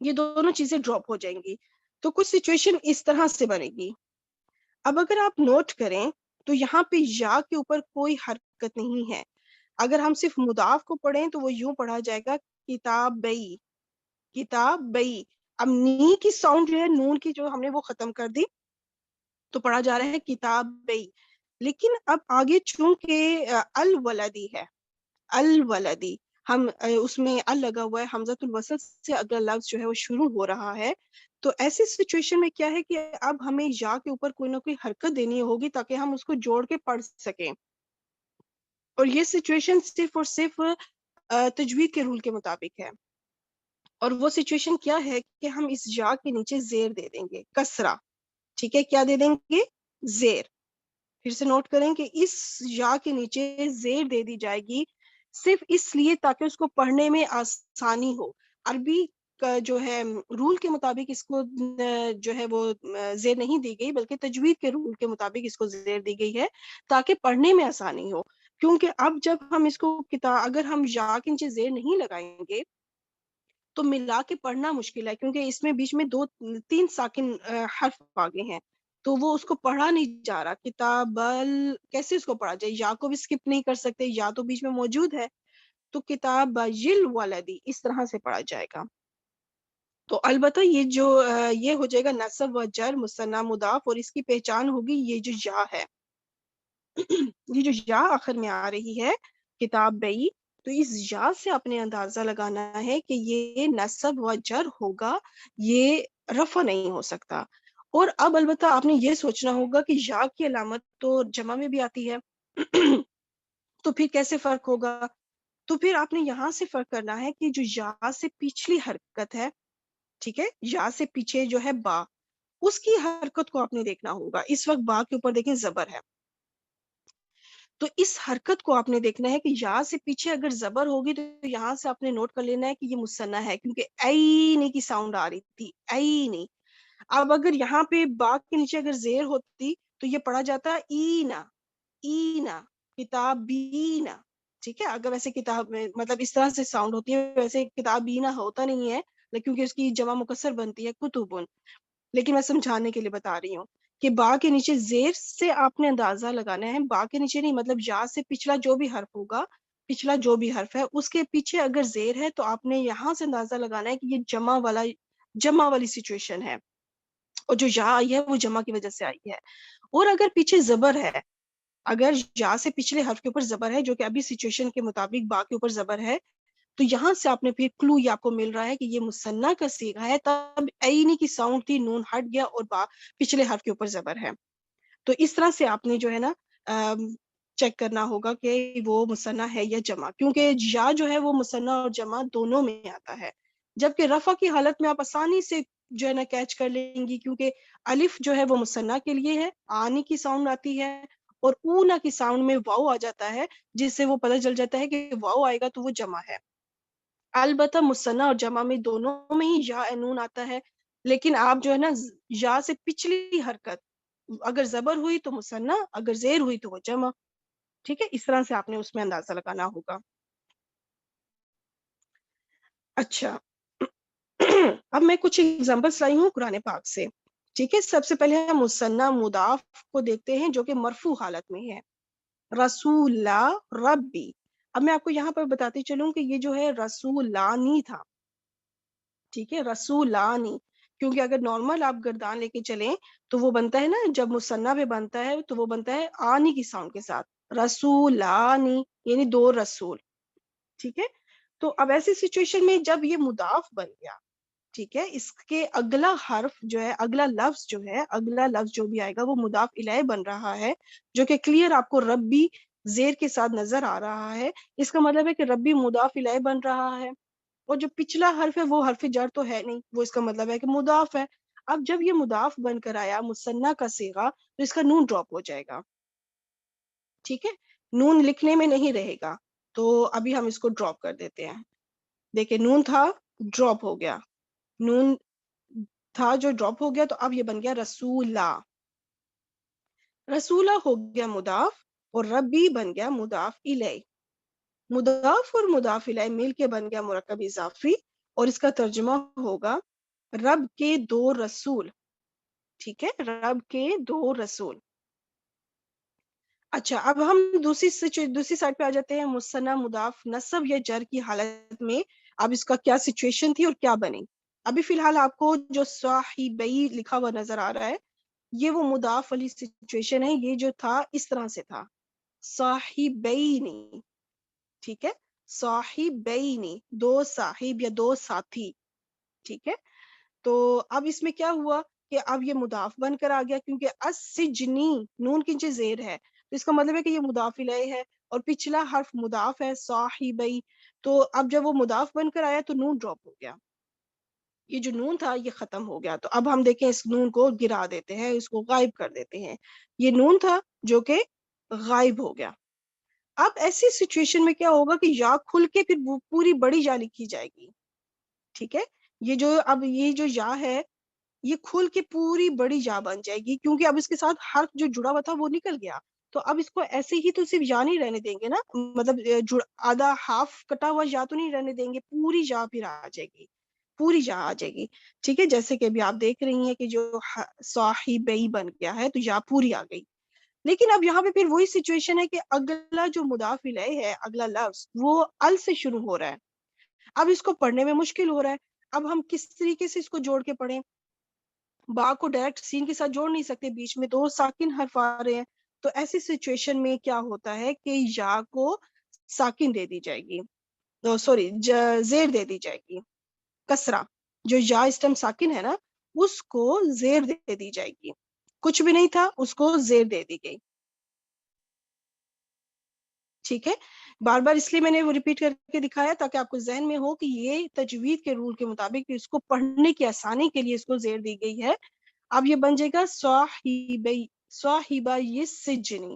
یہ دونوں چیزیں ڈراپ ہو جائیں گی. تو کچھ سچویشن اس طرح سے بنے گی. اب اگر آپ نوٹ کریں تو یہاں پہ یا کے اوپر کوئی حرکت نہیں ہے. اگر ہم صرف مضاف کو پڑھیں تو وہ یوں پڑھا جائے گا کتابئی، کتابئی. اب نی کی ساؤنڈ جو ہے نون کی جو ہم نے وہ ختم کر دی تو پڑھا جا رہا ہے کتابئی. لیکن اب آگے چونکہ الولدی ہے، الولدی، ہم اس میں ال لگا ہوا ہے، حمزۃ الوصل سے اگلا لفظ جو ہے وہ شروع ہو رہا ہے. تو ایسی سچویشن میں کیا ہے کہ اب ہمیں یا کے اوپر کوئی نہ کوئی حرکت دینی ہوگی تاکہ ہم اس کو جوڑ کے پڑھ سکیں. اور یہ سچویشن صرف اور صرف تجوید کے رول کے مطابق ہے. اور وہ سچویشن کیا ہے کہ ہم اس یا کے نیچے زیر دے دیں گے، کسرہ. ٹھیک ہے، کیا دے دیں گے؟ زیر. پھر سے نوٹ کریں کہ اس یا کے نیچے زیر دے دی جائے گی صرف اس لیے تاکہ اس کو پڑھنے میں آسانی ہو. عربی کا جو ہے رول کے مطابق اس کو جو ہے وہ زیر نہیں دی گئی، بلکہ تجوید کے رول کے مطابق اس کو زیر دی گئی ہے تاکہ پڑھنے میں آسانی ہو. کیونکہ اب جب ہم اس کو اگر ہم یا کے نیچے زیر نہیں لگائیں گے تو ملا کے پڑھنا مشکل ہے، کیونکہ اس میں بیچ میں 2-3 ساکن حرف آگے ہیں تو وہ اس کو پڑھا نہیں جا رہا. کیسے اس کو پڑھا جائے؟ یا کو بھی سکپ نہیں کر سکتے، یا تو بیچ میں موجود ہے. تو کتابل ولدی اس طرح سے پڑھا جائے گا. تو البتہ یہ ہو جائے گا نصب و جر مثنیٰ مضاف، اور اس کی پہچان ہوگی یہ جو یا ہے، یہ جو یا آخر میں آ رہی ہے کتاب بئی، تو اس یا سے آپ نے اندازہ لگانا ہے کہ یہ نصب و جر ہوگا، یہ رفع نہیں ہو سکتا. اور اب البتہ آپ نے یہ سوچنا ہوگا کہ یا کی علامت تو جمع میں بھی آتی ہے تو پھر کیسے فرق ہوگا؟ تو پھر آپ نے یہاں سے فرق کرنا ہے کہ جو یا سے پچھلی حرکت ہے، ٹھیک ہے، یا سے پیچھے جو ہے با، اس کی حرکت کو آپ نے دیکھنا ہوگا. اس وقت با کے اوپر دیکھیں زبر ہے، تو اس حرکت کو آپ نے دیکھنا ہے کہ یا سے پیچھے اگر زبر ہوگی تو یہاں سے آپ نے نوٹ کر لینا ہے کہ یہ مثنیٰ ہے، کیونکہ عین کی ساؤنڈ آ رہی تھی، عین. اب اگر یہاں پہ با کے نیچے اگر زیر ہوتی تو یہ پڑھا جاتا اینا، اینا، کتابینا. ٹھیک ہے، اگر ویسے کتاب میں مطلب اس طرح سے ساؤنڈ ہوتی ہے، ویسے کتابینا ہوتا نہیں ہے کیونکہ اس کی جمع مکسر بنتی ہے کتبن. لیکن میں سمجھانے کے لیے بتا رہی ہوں کہ با کے نیچے زیر سے آپ نے اندازہ لگانا ہے. با کے نیچے نہیں، مطلب یا سے پچھلا جو بھی حرف ہوگا، پچھلا جو بھی حرف ہے اس کے پیچھے اگر زیر ہے تو آپ نے یہاں سے اندازہ لگانا ہے کہ یہ جمع والی سچویشن ہے، اور جو یا آئی ہے وہ جمع کی وجہ سے آئی ہے. اور اگر پیچھے زبر ہے، اگر یا سے پچھلے حرف کے اوپر زبر ہے، جو کہ ابھی سچویشن کے مطابق با کے اوپر زبر ہے، تو یہاں سے آپ نے پھر کلو یہ آپ کو مل رہا ہے کہ یہ مثنیٰ کا صیغہ ہے. تب عینی کی ساؤنڈ تھی، نون ہٹ گیا اور با پچھلے حرف کے اوپر زبر ہے. تو اس طرح سے آپ نے جو ہے نا چیک کرنا ہوگا کہ وہ مثنیٰ ہے یا جمع، کیونکہ یا جو ہے وہ مثنیٰ اور جمع دونوں میں آتا ہے. جبکہ رفع کی حالت میں آپ آسانی سے جو ہے نا کیچ کر لیں گی، کیونکہ الف جو ہے وہ مثنیٰ کے لیے ہے، آنی کی ساؤنڈ آتی ہے، اور اونا کی ساؤنڈ میں واؤ آ جاتا ہے، جس سے وہ پتہ چل جاتا ہے کہ واؤ آئے گا تو وہ جمع ہے. البتہ مثنیٰ اور جمع میں دونوں میں ہی یا نون آتا ہے، لیکن آپ جو ہے نا یا سے پچھلی حرکت اگر زبر ہوئی تو مثنیٰ، اگر زیر ہوئی تو وہ جمع. ٹھیک ہے، اس طرح سے آپ نے اس میں اندازہ لگانا ہوگا. اچھا اب میں کچھ ایگزامپلس لائی ہوں قرآن پاک سے. ٹھیک ہے، سب سے پہلے ہم مثنیٰ مضاف کو دیکھتے ہیں جو کہ مرفوع حالت میں ہے. رسول ربی. اب میں آپ کو یہاں پر بتاتی چلوں کہ یہ جو ہے رسولانی تھا. ٹھیک ہے، رسولانی، کیونکہ اگر نارمل آپ گردان لے کے چلیں تو وہ بنتا ہے نا، جب مثنیٰ پہ بنتا ہے تو وہ بنتا ہے آنی کی ساؤنڈ کے ساتھ، رسولانی، یعنی 2 رسول. ٹھیک ہے، تو اب ایسی سچویشن میں جب یہ مضاف بن گیا، ٹھیک ہے، اس کے اگلا حرف جو ہے، اگلا لفظ جو ہے، اگلا لفظ جو بھی آئے گا وہ مضاف الیہ بن رہا ہے، جو کہ کلیئر آپ کو ربی زیر کے ساتھ نظر آ رہا ہے. اس کا مطلب ہے کہ ربی مضاف الیہ بن رہا ہے، اور جو پچھلا حرف ہے وہ حرف جر تو ہے نہیں، وہ اس کا مطلب ہے کہ مضاف ہے. اب جب یہ مضاف بن کر آیا مثنیٰ کا صیغہ تو اس کا نون ڈراپ ہو جائے گا. ٹھیک ہے، نون لکھنے میں نہیں رہے گا، تو ابھی ہم اس کو ڈراپ کر دیتے ہیں. دیکھیں نون تھا، ڈراپ ہو گیا، نون تھا جو ڈراپ ہو گیا، تو اب یہ بن گیا رسولہ. رسولہ ہو گیا مضاف، اور ربی بن گیا مضاف الیہ. مضاف اور مضاف الیہ مل کے بن گیا مرکب اضافی، اور اس کا ترجمہ ہوگا رب کے دو رسول. ٹھیک ہے, رب کے دو رسول. اچھا, اب ہم دوسری سائڈ پہ آ جاتے ہیں. مثنیٰ مضاف نصب یا جر کی حالت میں اب اس کا کیا سچویشن تھی اور کیا بنی. ابھی فی الحال آپ کو جو صاحبی لکھا ہوا نظر آ رہا ہے, یہ وہ مضاف والی سچویشن ہے. یہ جو تھا اس طرح سے تھا, صاحبینی. ٹھیک ہے, صاحبینی, دو صاحب یا دو ساتھی. ٹھیک ہے, تو اب اس میں کیا ہوا کہ اب یہ مضاف بن کر آ گیا, کیونکہ السجنی نون کی نیچے زیر ہے, تو اس کا مطلب ہے کہ یہ مضاف الیہ ہے, اور پچھلا حرف مضاف ہے صاحبی. تو اب جب وہ مضاف بن کر آیا تو نون ڈراپ ہو گیا, یہ جو نون تھا یہ ختم ہو گیا. تو اب ہم دیکھیں اس نون کو گرا دیتے ہیں, اس کو غائب کر دیتے ہیں. یہ نون تھا جو کہ غائب ہو گیا. اب ایسی سچویشن میں کیا ہوگا کہ یا کھل کے پھر وہ پوری بڑی یا لکھی جائے گی. ٹھیک ہے, یہ جو یا ہے یہ کھل کے پوری بڑی یا بن جائے گی, کیونکہ اب اس کے ساتھ حرف جو جڑا ہوا تھا وہ نکل گیا. تو اب اس کو ایسے ہی تو صرف یا نہیں رہنے دیں گے نا, مطلب آدھا ہاف کٹا ہوا یا تو نہیں رہنے دیں گے, پوری یا پھر آ جائے گی, پوری یا آ جائے گی. ٹھیک ہے, جیسے کہ ابھی آپ دیکھ رہی ہیں کہ جو صاحبی بن گیا ہے تو یا پوری آ گئی. لیکن اب یہاں پہ پھر وہی سچویشن ہے کہ اگلا جو مضاف الیہ ہے, اگلا لفظ وہ ال سے شروع ہو رہا ہے. اب اس کو پڑھنے میں مشکل ہو رہا ہے. اب ہم کس طریقے سے اس کو جوڑ کے پڑھیں؟ با کو ڈائریکٹ سین کے ساتھ جوڑ نہیں سکتے, بیچ میں دو ساکن حرف آ رہے ہیں. تو ایسی سچویشن میں کیا ہوتا ہے کہ یا کو ساکن دے دی جائے گی, سوری زیر دے دی جائے گی, کسرہ. جو یا اس ٹائم ساکن ہے نا اس کو زیر دے دی جائے گی, کچھ بھی نہیں تھا اس کو زیر دے دی گئی. ٹھیک ہے, بار بار اس لیے میں نے وہ ریپیٹ کر کے دکھایا تاکہ آپ کو ذہن میں ہو کہ یہ تجوید کے رول کے مطابق اس کو پڑھنے کی آسانی کے لیے اس کو زیر دی گئی ہے. اب یہ بن جائے گا صاحبی, صاحبی سجنی.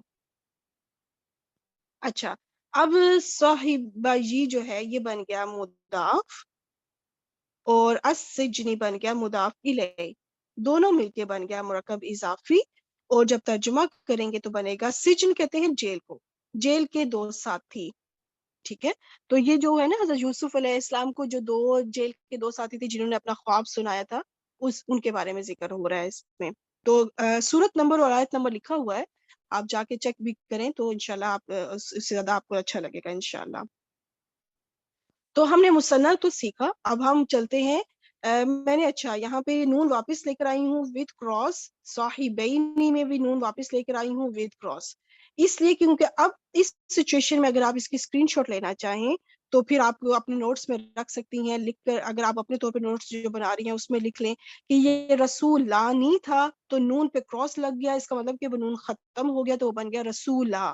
اچھا, اب صاحبی جو ہے یہ بن گیا مضاف, اور السجنی بن گیا مضاف الیہ, دونوں مل کے بن گیا مرکب اضافی. اور جب ترجمہ کریں گے تو بنے گا, سجن کہتے ہیں جیل کو, جیل کے دو ساتھی. ٹھیک ہے, تو یہ جو ہے نا حضرت یوسف علیہ السلام کو جو دو جیل کے دو ساتھی تھے جنہوں نے اپنا خواب سنایا تھا, ان کے بارے میں ذکر ہو رہا ہے اس میں. تو سورت نمبر اور آیت نمبر لکھا ہوا ہے, آپ جا کے چیک بھی کریں تو انشاءاللہ آپ اس سے زیادہ آپ کو اچھا لگے گا انشاءاللہ. تو ہم نے مثنیٰ تو سیکھا, اب ہم چلتے ہیں. میں نے اچھا یہاں پہ نون واپس لے کر آئی ہوں وتھ کراس, صاحبینی میں بھی نون واپس لے کر آئی ہوں وتھ کراس, اس لیے کیونکہ اب اس سچویشن میں اگر آپ اس کی اسکرین شاٹ لینا چاہیں تو پھر آپ کو اپنے نوٹس میں رکھ سکتی ہیں لکھ کر. اگر آپ اپنے طور پہ نوٹس جو بنا رہی ہیں اس میں لکھ لیں کہ یہ رسول لا نہیں تھا تو نون پہ کراس لگ گیا, اس کا مطلب کہ وہ نون ختم ہو گیا تو وہ بن گیا رسولہ.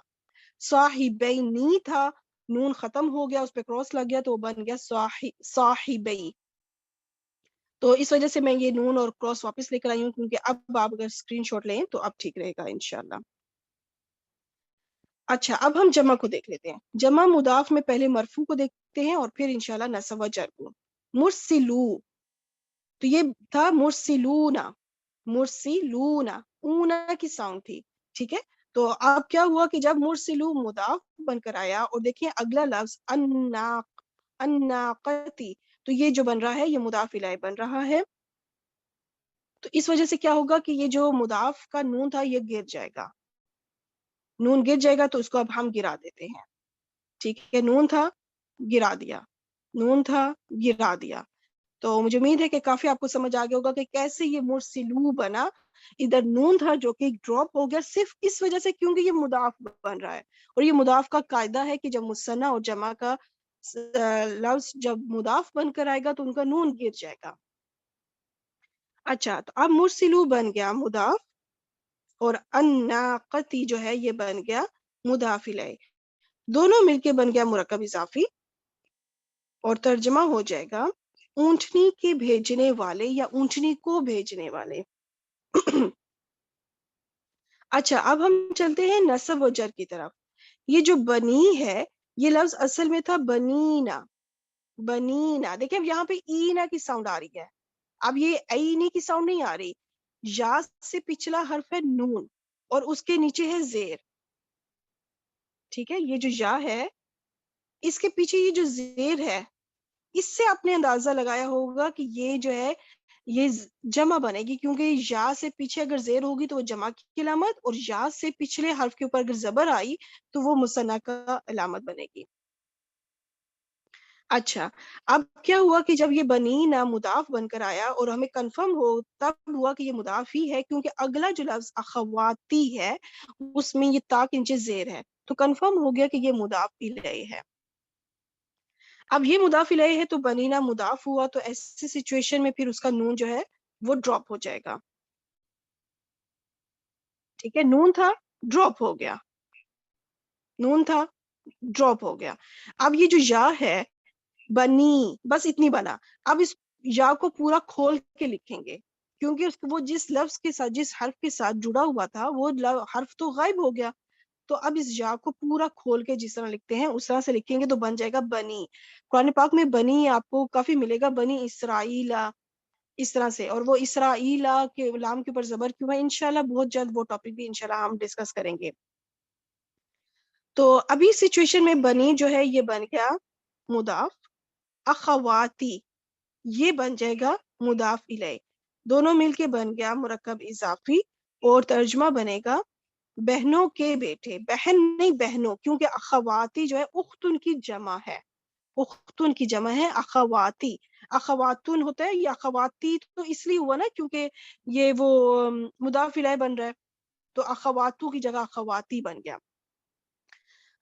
صاحبینی تھا, نون ختم ہو گیا اس پہ کراس لگ گیا تو وہ بن گیا صاحبی. تو اس وجہ سے میں یہ نون اور کراس واپس لے کر آئی ہوں, کیونکہ اب آپ اگر اسکرین شاٹ لیں تو اب ٹھیک رہے گا انشاءاللہ. اچھا, اب ہم جمع کو دیکھ لیتے ہیں. جمع مضاف میں پہلے مرفوع کو دیکھتے ہیں اور پھر انشاءاللہ نصب و جر کو. مرسلو, تو یہ تھا مرسلونا, مرسلونا, اونا کی ساؤنڈ تھی. ٹھیک ہے, تو اب کیا ہوا کہ جب مرسلو مضاف بن کر آیا, اور دیکھیں اگلا لفظ الناقتی, تو یہ جو بن رہا ہے یہ مضاف الیہ بن رہا ہے. تو اس وجہ سے کیا ہوگا کہ یہ جو مضاف کا نون تھا یہ گر جائے گا, نون گر جائے گا, تو اس کو اب ہم گرا دیتے ہیں. ٹھیک ہے, نون تھا گرا دیا, نون تھا گرا دیا. تو مجھے امید ہے کہ کافی آپ کو سمجھ آ گیا ہوگا کہ کیسے یہ مرسلو بنا. ادھر نون تھا جو کہ ڈراپ ہو گیا صرف اس وجہ سے کیونکہ یہ مضاف بن رہا ہے, اور یہ مضاف کا قاعدہ ہے کہ جب مثنیٰ اور جمع کا لفظ جب مضاف بن کر آئے گا تو ان کا نون گر جائے گا. اچھا, تو اب مرسلو بن گیا مضاف, اور الناقتی جو ہے یہ بن گیا مضاف الیہ, دونوں مل کے بن گیا مرکب اضافی. اور ترجمہ ہو جائے گا اونٹنی کے بھیجنے والے یا اونٹنی کو بھیجنے والے. اچھا, اب ہم چلتے ہیں نصب و جر کی طرف. یہ جو بنی ہے یہ لفظ اصل میں تھا بنینا, بنینا. دیکھیں اب یہاں پہ اینا کی ساؤنڈ آ رہی ہے, اب یہ اینی کی ساؤنڈ نہیں آ رہی. یا سے پچھلا حرف ہے نون اور اس کے نیچے ہے زیر. ٹھیک ہے, یہ جو یا ہے اس کے پیچھے یہ جو زیر ہے اس سے آپ نے اندازہ لگایا ہوگا کہ یہ جو ہے یہ جمع بنے گی، کیونکہ یا سے پیچھے اگر زیر ہوگی تو وہ جمع کی علامت، اور یا سے پچھلے حرف کے اوپر اگر زبر آئی تو وہ مثنیٰ کا علامت بنے گی۔ اچھا، اب کیا ہوا کہ جب یہ بنی نا مضاف بن کر آیا اور ہمیں کنفرم ہو تب ہوا کہ یہ مضاف ہی ہے، کیونکہ اگلا جو لفظ اخواتی ہے اس میں یہ تا کے نیچے زیر ہے، تو کنفرم ہو گیا کہ یہ مضاف الیہ ہے۔ اب یہ مضاف الیہ ہے تو بنینا مضاف ہوا، تو ایسی سچویشن میں پھر اس کا نون جو ہے وہ ڈراپ ہو جائے گا۔ ٹھیک ہے، نون تھا ڈراپ ہو گیا، نون تھا ڈراپ ہو گیا۔ اب یہ جو یا ہے بنی، بس اتنی بنا، اب اس یا کو پورا کھول کے لکھیں گے، کیونکہ وہ جس لفظ کے ساتھ جس حرف کے ساتھ جڑا ہوا تھا وہ حرف تو غائب ہو گیا، تو اب اس یا کو پورا کھول کے جس طرح لکھتے ہیں اس طرح سے لکھیں گے تو بن جائے گا بنی۔ قرآن پاک میں بنی آپ کو کافی ملے گا، بنی اسرائیل اس طرح سے، اور وہ اسرائیل کے لام کے اوپر زبر کیوں ہے، انشاءاللہ بہت جلد وہ ٹاپک بھی انشاءاللہ ہم ڈسکس کریں گے۔ تو ابھی سچویشن میں بنی جو ہے یہ بن گیا مضاف، اخواتی یہ بن جائے گا مضاف الیہ، دونوں مل کے بن گیا مرکب اضافی، اور ترجمہ بنے گا بہنوں کے بیٹے، بہن نہیں بہنوں، کیونکہ اخواتی جو ہے اختن کی جمع ہے، اختن کی جمع ہے اخواتی، اخواتن ہوتا ہے، یہ اخواتی تو اس لیے ہوا نا کیونکہ یہ وہ مضاف الیہ بن رہا ہے، تو اخواتو کی جگہ اخواتی بن گیا۔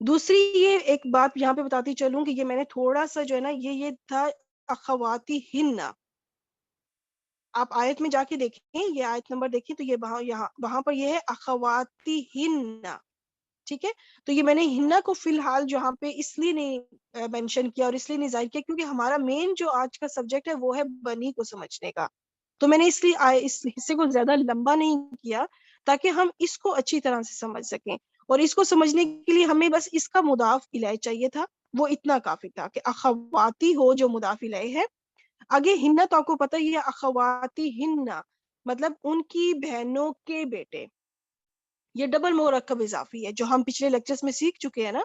دوسری یہ ایک بات یہاں پہ بتاتی چلوں کہ یہ میں نے تھوڑا سا جو ہے نا یہ تھا اخواتی ہن، آپ آیت میں جا کے دیکھیں، یہ آیت نمبر دیکھیں تو یہ وہاں پر یہ ہے اخواتی ہن، ٹھیک ہے، تو یہ میں نے ہنہ کو فی الحال جہاں پہ اس لیے نہیں مینشن کیا اور اس لیے نہیں ظاہر کیا کیونکہ ہمارا مین جو آج کا سبجیکٹ ہے وہ ہے بنی کو سمجھنے کا، تو میں نے اس لیے اس حصے کو زیادہ لمبا نہیں کیا تاکہ ہم اس کو اچھی طرح سے سمجھ سکیں، اور اس کو سمجھنے کے لیے ہمیں بس اس کا مضاف الیہ چاہیے تھا، وہ اتنا کافی تھا کہ اخواتی ہو جو مضاف الیہ ہے۔ آگے ہنہ تو آپ کو پتہ ہی ہے، اخواتی ہنہ مطلب ان کی بہنوں کے بیٹے، یہ ڈبل مرکب اضافی ہے جو ہم پچھلے لیکچرز میں سیکھ چکے ہیں نا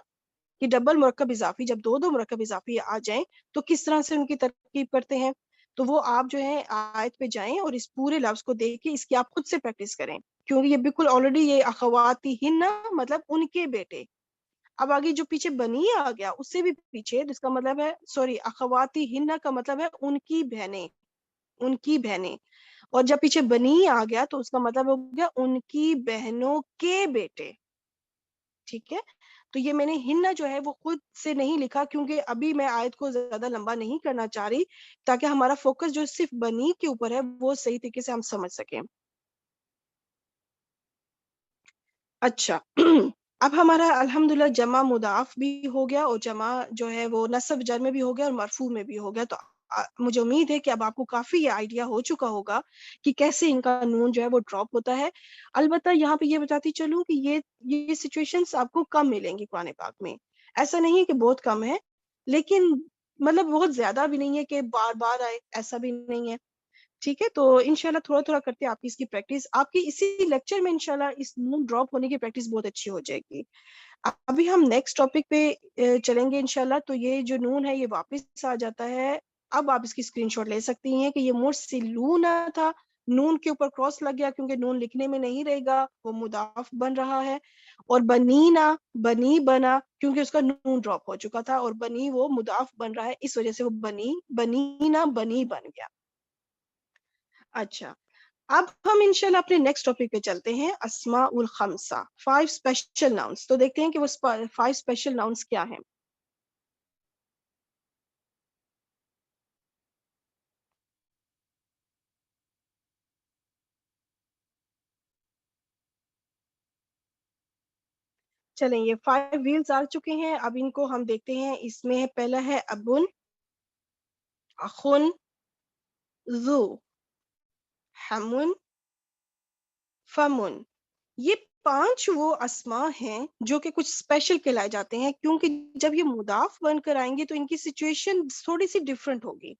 کہ ڈبل مرکب اضافی جب دو مرکب اضافی آ جائیں تو کس طرح سے ان کی ترکیب کرتے ہیں، تو وہ آپ جو ہے آیت پہ جائیں اور اس پورے لفظ کو دیکھ کے اس کی آپ خود سے پریکٹس کریں، کیونکہ یہ بالکل آلریڈی یہ اخواتی ہن مطلب ان کے بیٹے۔ اب آگے جو پیچھے بنی آ گیا اس سے بھی پیچھے، جس کا مطلب ہے سوری اخواتی ہن کا مطلب ہے ان کی بہنیں، ان کی بہنیں، اور جب پیچھے بنی آ گیا تو اس کا مطلب ہو گیا ان کی بہنوں کے بیٹے، ٹھیک ہے۔ تو یہ میں نے ہنہ جو ہے وہ خود سے نہیں لکھا کیونکہ ابھی میں آیت کو زیادہ لمبا نہیں کرنا چاہ رہی، تاکہ ہمارا فوکس جو صرف بنی کے اوپر ہے وہ صحیح طریقے سے ہم سمجھ سکیں۔ اچھا اب ہمارا الحمدللہ جمع مضاف بھی ہو گیا اور جمع جو ہے وہ نصب جر میں بھی ہو گیا اور مرفوع میں بھی ہو گیا، تو مجھے امید ہے کہ اب آپ کو کافی یہ آئیڈیا ہو چکا ہوگا کہ کیسے ان کا نون جو ہے وہ ڈراپ ہوتا ہے۔ البتہ یہاں پہ یہ بتاتی چلوں کہ یہ سچویشنز آپ کو کم ملیں گی قرآن پاک میں، ایسا نہیں ہے کہ بہت کم ہے، لیکن مطلب بہت زیادہ بھی نہیں ہے کہ بار بار آئے، ایسا بھی نہیں ہے، ٹھیک ہے۔ تو انشاءاللہ تھوڑا تھوڑا کرتے آپ کی اس کی پریکٹس، آپ کی اسی لیکچر میں انشاءاللہ اس نون ڈراپ ہونے کی پریکٹس بہت اچھی ہو جائے گی۔ ابھی ہم نیکسٹ ٹاپک پہ چلیں گے انشاءاللہ، تو یہ جو نون ہے یہ واپس آ جاتا ہے، اب آپ اس کی اسکرین شاٹ لے سکتی ہیں کہ یہ مرسلون تھا، نون کے اوپر کراس لگ گیا کیونکہ نون لکھنے میں نہیں رہے گا، وہ مضاف بن رہا ہے، اور بنینا بنی بنا کیونکہ اس کا نون ڈراپ ہو چکا تھا، اور بنی وہ مضاف بن رہا ہے اس وجہ سے وہ بنینا بنی بن گیا۔ اچھا اب ہم انشاءاللہ اپنے نیکسٹ ٹاپک پہ چلتے ہیں، اسماء الخمسہ، 5 اسپیشل ناؤنس، تو دیکھتے ہیں کہ وہ 5 اسپیشل ناؤنس کیا ہیں۔ چلیں یہ 5 ویلز آ چکے ہیں، اب ان کو ہم دیکھتے ہیں، اس میں پہلا ہے ابن، اخن، ذو، حمن، فمن، یہ 5 وہ اسماء ہیں جو کہ کچھ اسپیشل کہلائے جاتے ہیں، کیونکہ جب یہ مضاف بن کر آئیں گے تو ان کی سچویشن تھوڑی سی ڈفرنٹ ہوگی،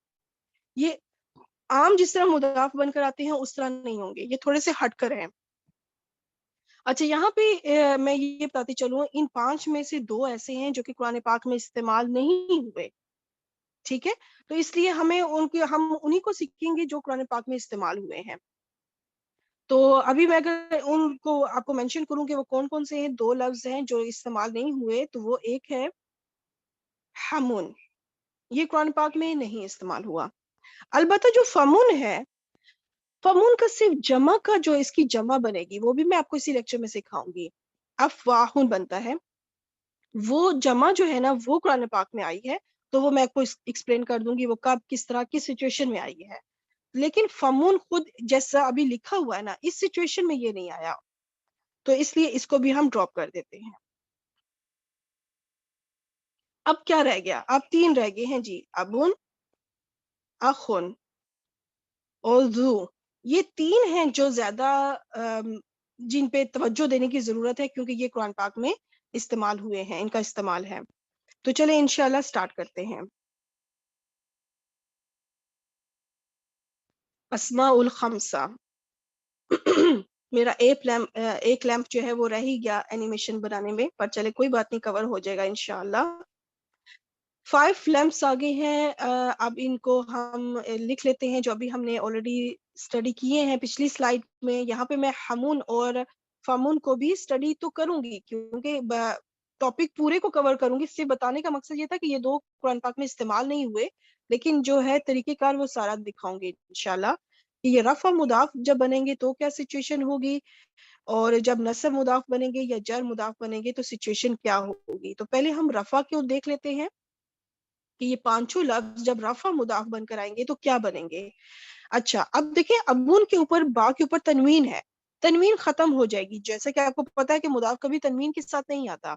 یہ عام جس طرح مضاف بن کر آتے ہیں اس طرح نہیں ہوں گے، یہ تھوڑے سے ہٹ کر ہیں۔ اچھا یہاں پہ میں یہ بتاتی چلوں، ان 5 میں سے 2 ایسے ہیں جو کہ قرآن پاک میں استعمال نہیں ہوئے، ٹھیک ہے، تو اس لیے ہمیں ہم انہی کو سیکھیں گے جو قرآن پاک میں استعمال ہوئے ہیں. تو ابھی میں اگر ان کو آپ کو مینشن کروں کہ وہ کون کون سے ہیں، 2 لفظ ہیں جو استعمال نہیں ہوئے، تو وہ ایک ہے حمون، یہ قرآن پاک میں نہیں استعمال ہوا. البتہ جو فمون ہے، فمون کا صرف جمع کا جو اس کی جمع بنے گی وہ بھی میں آپ کو اسی لیکچر میں سکھاؤں گی. افواہن بنتا ہے، وہ جمع جو ہے نا وہ قرآن پاک میں آئی ہے، تو وہ میں آپ کو ایکسپلین کر دوں گی وہ کب کس طرح کس سچویشن میں آئی ہے. لیکن فمون خود جیسا ابھی لکھا ہوا ہے نا، اس سچویشن میں یہ نہیں آیا، تو اس لیے اس کو بھی ہم ڈراپ کر دیتے ہیں. اب کیا رہ گیا؟ اب 3 رہ گئے ہیں جی، ابون، اخن اور ذو. یہ 3 ہیں جو زیادہ جن پہ توجہ دینے کی ضرورت ہے، کیونکہ یہ قرآن پاک میں استعمال ہوئے ہیں، ان کا استعمال ہے. تو چلیں انشاءاللہ سٹارٹ کرتے ہیں. اسماء الخمسہ. میرا ایک لیمپ جو ہے وہ رہ ہی گیا اینیمیشن بنانے میں، پر چلے کوئی بات نہیں، کور ہو جائے گا انشاءاللہ. 5 لیمپس آگے ہیں. اب ان کو ہم لکھ لیتے ہیں جو ابھی ہم نے آلریڈی اسٹڈی کیے ہیں پچھلی سلائیڈ میں. یہاں پہ میں حمون اور فمون کو بھی اسٹڈی تو کروں گی، کیونکہ ٹاپک پورے کو کور کروں گی. اس سے بتانے کا مقصد یہ تھا کہ یہ 2 قرآن پاک میں استعمال نہیں ہوئے، لیکن جو ہے طریقہ کار وہ سارا دکھاؤں گی انشاءاللہ. کہ یہ رفع مضاف جب بنیں گے تو کیا سچویشن ہوگی، اور جب نصب مضاف بنیں گے یا جر مضاف بنیں گے تو سچویشن کیا ہوگی. تو پہلے ہم رفع کو دیکھ لیتے ہیں کہ یہ 5 لفظ جب رفع مضاف بن کر آئیں گے تو کیا بنیں گے. اچھا، اب دیکھیں ابون کے اوپر با کے اوپر تنوین ہے، تنوین ختم ہو جائے گی. جیسا کہ آپ کو پتا ہے کہ مضاف کبھی تنوین کے ساتھ نہیں آتا،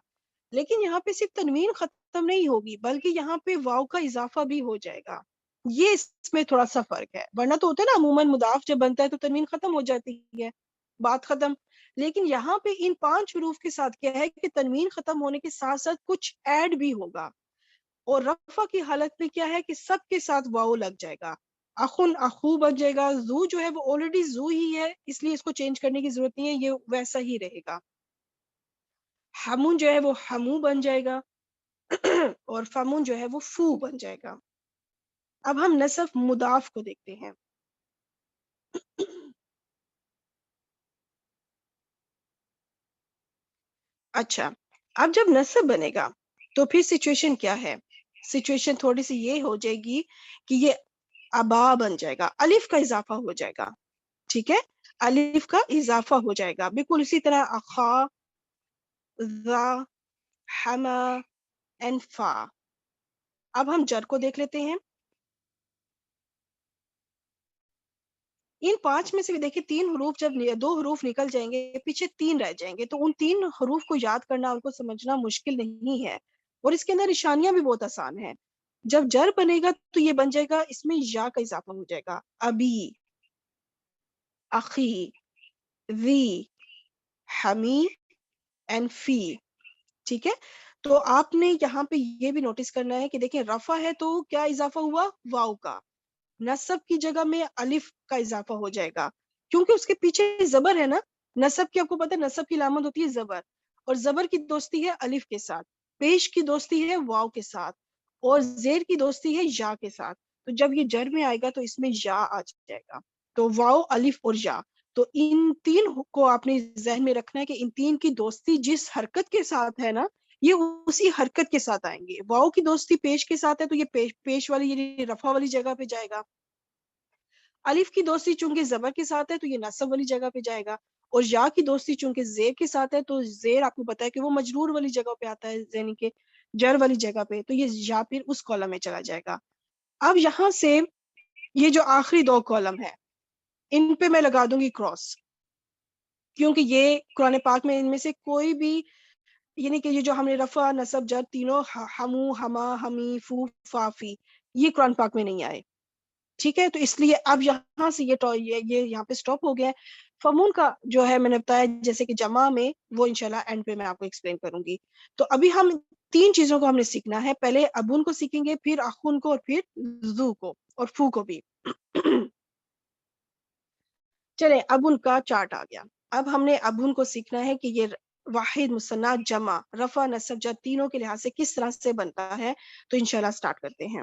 لیکن یہاں پہ صرف تنوین ختم نہیں ہوگی بلکہ یہاں پہ واو کا اضافہ بھی ہو جائے گا. یہ اس میں تھوڑا سا فرق ہے، ورنہ تو ہوتا ہے نا عموماً مضاف جب بنتا ہے تو تنوین ختم ہو جاتی ہے، بات ختم. لیکن یہاں پہ ان 5 حروف کے ساتھ کیا ہے کہ تنوین ختم ہونے کے ساتھ ساتھ کچھ ایڈ بھی ہوگا، اور رفع کی حالت میں کیا ہے کہ سب کے ساتھ واو لگ جائے گا. اخن اخو بن جائے گا. زو جو ہے وہ آلریڈی زو ہی ہے، اس لیے اس کو چینج کرنے کی ضرورت نہیں ہے، یہ ویسا ہی رہے گا. حمون جو ہے وہ حمو بن جائے گا اور فمون جو ہے وہ فو بن جائے گا. اب ہم نصب مضاف کو دیکھتے ہیں. اچھا، اب جب نصب بنے گا تو پھر سچویشن کیا ہے؟ سچویشن تھوڑی سی یہ ہو جائے گی کہ یہ ابا بن جائے گا، الف کا اضافہ ہو جائے گا. ٹھیک ہے، الف کا اضافہ ہو جائے گا. بالکل اسی طرح اخا، ذا، حما، انفا. اب ہم جر کو دیکھ لیتے ہیں. ان 5 میں سے بھی دیکھیں 3 حروف، جب 2 حروف نکل جائیں گے پیچھے 3 رہ جائیں گے، تو ان 3 حروف کو یاد کرنا، ان کو سمجھنا مشکل نہیں ہے، اور اس کے اندر نشانیاں بھی بہت آسان ہیں. جب جر بنے گا تو یہ بن جائے گا، اس میں یا کا اضافہ ہو جائے گا. ابی، اخی، ذی، حمی، انفی. ٹھیک ہے، تو آپ نے یہاں پہ یہ بھی نوٹس کرنا ہے کہ دیکھیں رفع ہے تو کیا اضافہ ہوا؟ واو کا. نصب کی جگہ میں الف کا اضافہ ہو جائے گا، کیونکہ اس کے پیچھے زبر ہے نا. نصب کی آپ کو پتہ ہے نصب کی علامت ہوتی ہے زبر، اور زبر کی دوستی ہے الف کے ساتھ، پیش کی دوستی ہے واو کے ساتھ، اور زیر کی دوستی ہے یا کے ساتھ. تو جب یہ جر میں آئے گا تو اس میں یا آ جائے گا. تو واو، الف اور یا، تو ان 3 کو آپ نے ذہن میں رکھنا ہے کہ ان 3 کی دوستی جس حرکت کے ساتھ ہے نا، یہ اسی حرکت کے ساتھ آئیں گے. واو کی دوستی پیش کے ساتھ ہے تو یہ پیش والی یعنی رفع والی جگہ پہ جائے گا. الف کی دوستی چونکہ زبر کے ساتھ ہے تو یہ نصب والی جگہ پہ جائے گا، اور یا کی دوستی چونکہ زیر کے ساتھ ہے تو زیر آپ کو پتا ہے کہ وہ مجرور والی جگہ پہ آتا ہے، یعنی کہ جر والی جگہ پہ، تو یہ یا پھر اس کالم میں چلا جائے گا. اب یہاں سے یہ جو آخری 2 کالم ہے ان پہ میں لگا دوں گی کراس، کیونکہ یہ قرآن پاک میں ان میں سے کوئی بھی، یعنی کہ یہ جو ہم نے رفع، نصب، جر تینوں ہمو، ہما، ہمی، فو، فافی، یہ قرآن پاک میں نہیں آئے. ٹھیک ہے، تو اس لیے اب یہاں سے یہ یہاں پہ سٹاپ ہو گیا ہے. فمون کا جو ہے میں نے بتایا جیسے کہ جمع میں، وہ انشاءاللہ اینڈ پہ میں آپ کو ایکسپلین کروں گی. تو ابھی ہم 3 چیزوں کو ہم نے سیکھنا ہے. پہلے ابون کو سیکھیں گے، پھر اخون کو، اور پھر زو کو اور فو کو بھی. چلیں، ابون کا چارٹ آ گیا. اب ہم نے ابون کو سیکھنا ہے کہ یہ واحد، مثنیٰ، جمع، رفع، نصب، جر تینوں کے لحاظ سے کس طرح سے بنتا ہے. تو انشاءاللہ سٹارٹ کرتے ہیں.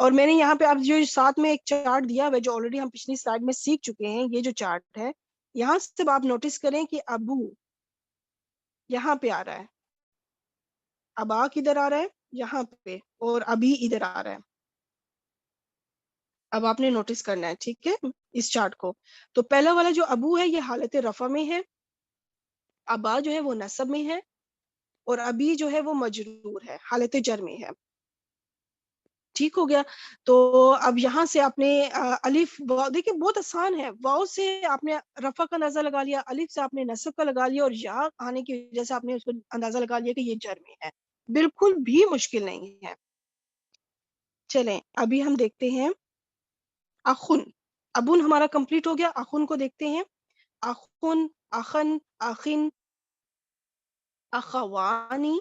اور میں نے یہاں پہ اب جو ساتھ میں ایک چارٹ دیا ہوا ہے جو آلریڈی ہم پچھلی سلائیڈ میں سیکھ چکے ہیں، یہ جو چارٹ ہے یہاں سے آپ نوٹس کریں کہ ابو یہاں پہ آ رہا ہے، ابا کدھر آ رہا ہے یہاں پہ، اور ابھی ادھر آ رہا ہے. اب آپ نے نوٹس کرنا ہے، ٹھیک ہے، اس چارٹ کو. تو پہلا والا جو ابو ہے یہ حالت رفع میں ہے، ابا جو ہے وہ نصب میں ہے، اور ابھی جو ہے وہ مجرور ہے، حالت جر میں ہے. ٹھیک ہو گیا. تو اب یہاں سے آپ نے الف واو، دیکھیں بہت آسان ہے، واؤ سے آپ نے رفع کا اندازہ لگا لیا، الف سے آپ نے نصب کا لگا لیا، اور یا آنے کی وجہ سے آپ نے اس کو اندازہ لگا لیا کہ یہ جر میں ہے. بالکل بھی مشکل نہیں ہے. چلیں ابھی ہم دیکھتے ہیں اخن. ابن ہمارا کمپلیٹ ہو گیا، اخن کو دیکھتے ہیں. اخن، اخن، اخن، اخوانی،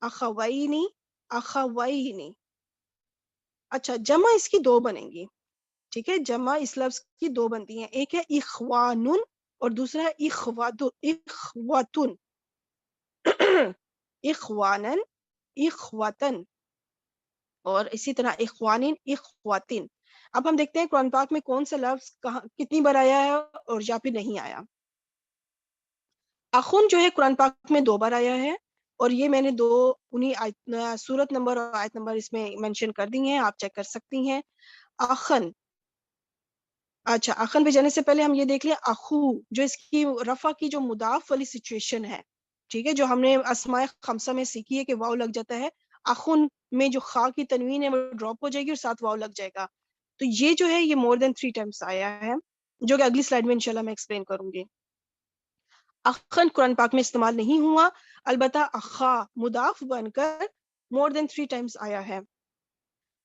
اخوینی، اخوینی. اچھا جمع اس کی دو بنیں گی، ٹھیک ہے، جمع اس لفظ کی دو بنتی ہیں، ایک ہے اخوانن اور دوسرا ہے اخواتن. اخوانن، اخواتن، اور اسی طرح اخوانن، اخواتن. اب ہم دیکھتے ہیں قرآن پاک میں کون سا لفظ کہاں کتنی بار آیا ہے اور یا پھر نہیں آیا. اخن جو ہے قرآن پاک میں 2 بار آیا ہے، اور یہ میں نے انہی سورت نمبر اور آیت نمبر اس میں مینشن کر دی ہیں، آپ چیک کر سکتی ہیں. اخن، اچھا اخن پہ جانے سے پہلے ہم یہ دیکھ لیں اخو، جو اس کی رفع کی جو مضاف والی سچویشن ہے، ٹھیک ہے، جو ہم نے اسماء خمسہ میں سیکھی ہے کہ واو لگ جاتا ہے، اخن میں جو خا کی تنوین ہے وہ ڈراپ ہو جائے گی اور ساتھ واو لگ جائے گا. تو یہ جو ہے یہ مور دین 3 ٹائمس آیا ہے، جو کہ اگلی سلائیڈ میں انشاءاللہ میں ایکسپلین کروں گی. اخن قرآن پاک میں استعمال نہیں ہوا، البتہ اخا مضاف بن کر مور دین 3 ٹائمس آیا ہے.